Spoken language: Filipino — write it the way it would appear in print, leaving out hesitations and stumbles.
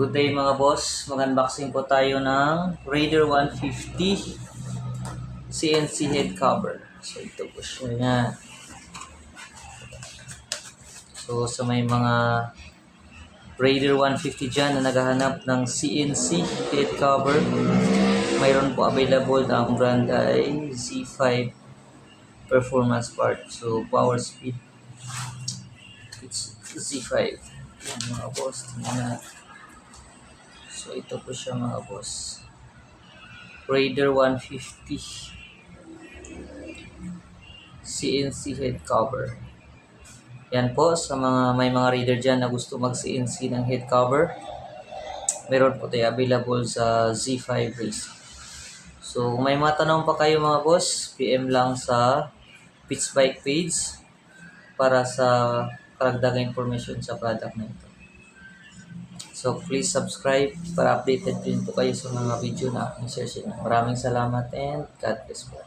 Good day mga boss, mag-unboxing po tayo ng Raider 150 CNC head cover. So ito po siya. So sa may mga Raider 150 dyan na naghahanap ng CNC head cover, mayroon po available na ang brand ay Z5 performance part. So power speed, it's Z5. Yan mga boss, tingnan natin. So ito po siya mga boss, Raider 150 CNC head cover. Yan po, sa may mga Raider dyan na gusto mag CNC ng head cover, meron po tayo available sa Z5 Racing. So kung may mga tanong pa kayo mga boss, PM lang sa Pitch Bike page para sa karagdagang information sa product na ito. So please subscribe para updated din po kayo sa mga video na aking share. Maraming salamat and God bless po.